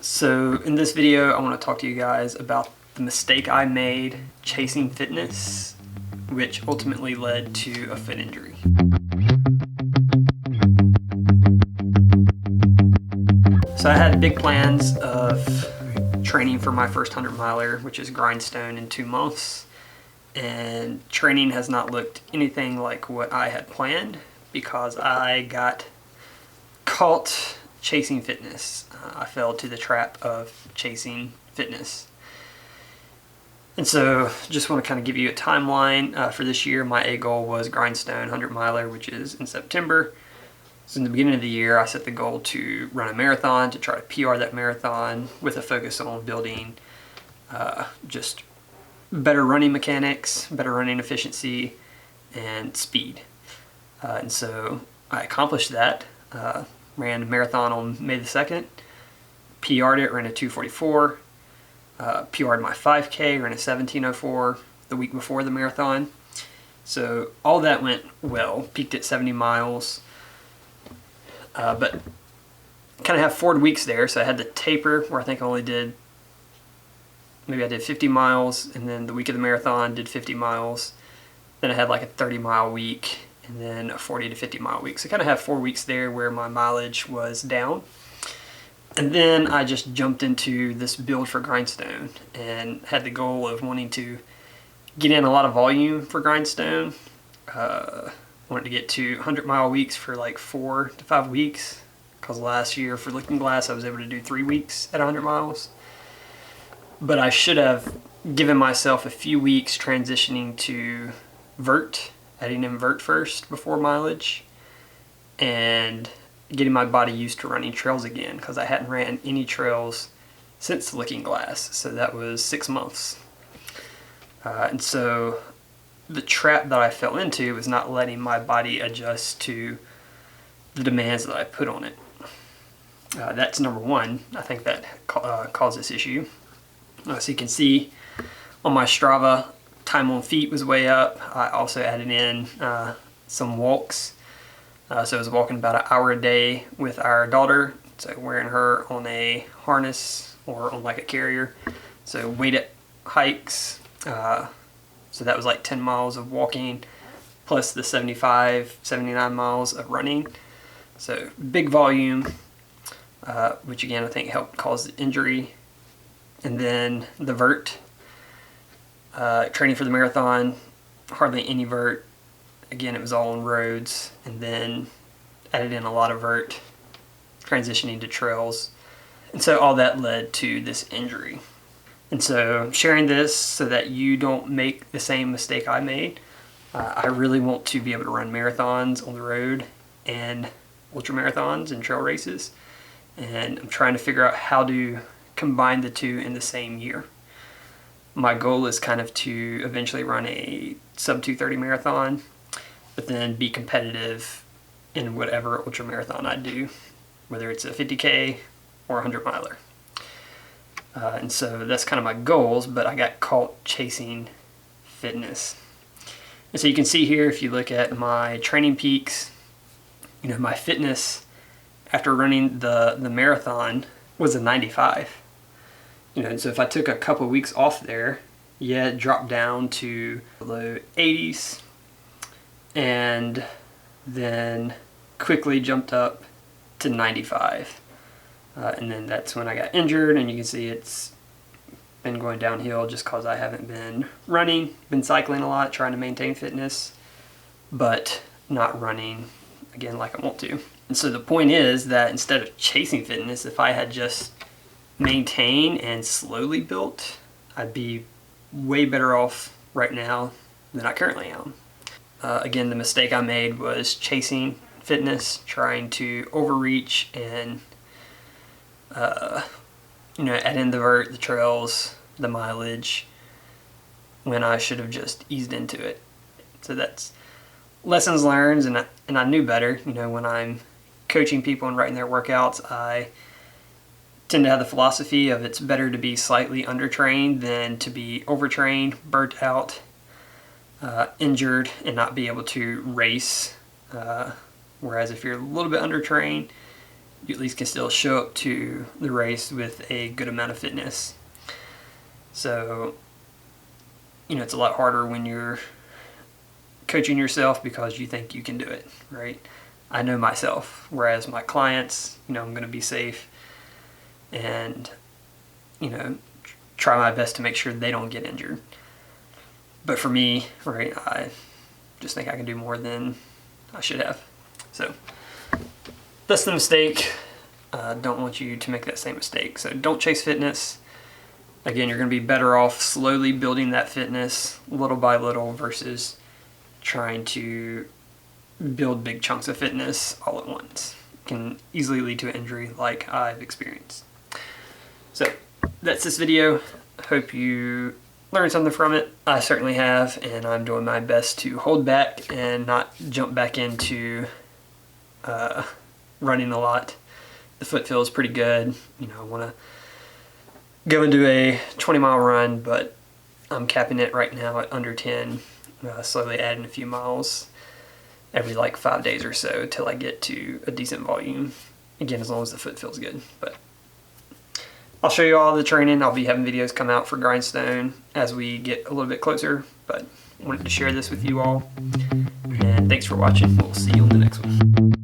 So in this video, I want to talk to you guys about the mistake I made chasing fitness, which ultimately led to a foot injury. So I had big plans of training for my first 100 miler, which is Grindstone, in 2 months. And training has not looked anything like what I had planned because I got caught chasing fitness. I fell to the trap of chasing fitness. And so just want to kind of give you a timeline for this year. My A goal was Grindstone 100 miler, which is in September. So in the beginning of the year, I set the goal to run a marathon, to try to PR that marathon with a focus on building just better running mechanics, better running efficiency, and speed. And so I accomplished that. Ran a marathon on May the 2nd, PR'd it, ran a 2:44, PR'd my 5K, ran a 17:04 the week before the marathon. So all that went well, peaked at 70 miles, but kind of have 4 weeks there, so I had the taper where I think I only did, maybe I did 50 miles, and then the week of the marathon did 50 miles. Then I had like a 30-mile week, and then a 40 to 50 mile week. So I kind of have 4 weeks there where my mileage was down. And then I just jumped into this build for Grindstone and had the goal of wanting to get in a lot of volume for Grindstone. Wanted to get to 100-mile weeks for like 4 to 5 weeks, because last year for Looking Glass I was able to do 3 weeks at 100 miles. But I should have given myself a few weeks transitioning to vert, adding in vert first before mileage, and getting my body used to running trails again, because I hadn't ran any trails since Looking Glass, so that was 6 months. And so the trap that I fell into was not letting my body adjust to the demands that I put on it. That's number one. I think that caused this issue. So you can see on my Strava, time on feet was way up. I also added in some walks. So I was walking about an hour a day with our daughter, so wearing her on a harness or on like a carrier. So weighted hikes. So that was like 10 miles of walking plus the 75, 79 miles of running. So big volume, which again I think helped cause the injury. And then the vert, training for the marathon, hardly any vert. Again, it was all on roads, and then added in a lot of vert, transitioning to trails. And so all that led to this injury. And so I'm sharing this so that you don't make the same mistake I made. I really want to be able to run marathons on the road and ultra marathons and trail races. And I'm trying to figure out how to combine the two in the same year. My goal is kind of to eventually run a sub 2:30 marathon, but then be competitive in whatever ultra marathon I do, whether it's a 50K or a 100 miler. And so that's kind of my goals, but I got caught chasing fitness. And so you can see here, if you look at my training peaks, my fitness after running the marathon was a 95. And so if I took a couple of weeks off there, it dropped down to low 80s, and then quickly jumped up to 95. And then that's when I got injured, and you can see it's been going downhill just because I haven't been running, been cycling a lot, trying to maintain fitness, but not running, again, like I want to. And so the point is that instead of chasing fitness, if I had just maintained and slowly built, I'd be way better off right now than I currently am. Again, the mistake I made was chasing fitness, trying to overreach and add in the vert, the trails, the mileage, when I should have just eased into it. So that's lessons learned, and I knew better. When I'm coaching people and writing their workouts, I tend to have the philosophy of it's better to be slightly undertrained than to be overtrained, burnt out, injured, and not be able to race. Whereas if you're a little bit undertrained, you at least can still show up to the race with a good amount of fitness. So, it's a lot harder when you're coaching yourself because you think you can do it, right? I know myself, whereas my clients, I'm going to be safe and, try my best to make sure they don't get injured. But for me, right, I just think I can do more than I should have. So that's the mistake. Don't want you to make that same mistake. So don't chase fitness. Again, you're going to be better off slowly building that fitness little by little versus trying to build big chunks of fitness all at once. It can easily lead to an injury like I've experienced. So that's this video. Hope you learned something from it. I certainly have, and I'm doing my best to hold back and not jump back into running a lot. The foot feels pretty good. I want to go and do a 20-mile run, but I'm capping it right now at under 10, slowly adding a few miles every 5 days or so till I get to a decent volume. Again, as long as the foot feels good. But I'll show you all the training. I'll be having videos come out for Grindstone as we get a little bit closer, but I wanted to share this with you all. And thanks for watching. We'll see you on the next one.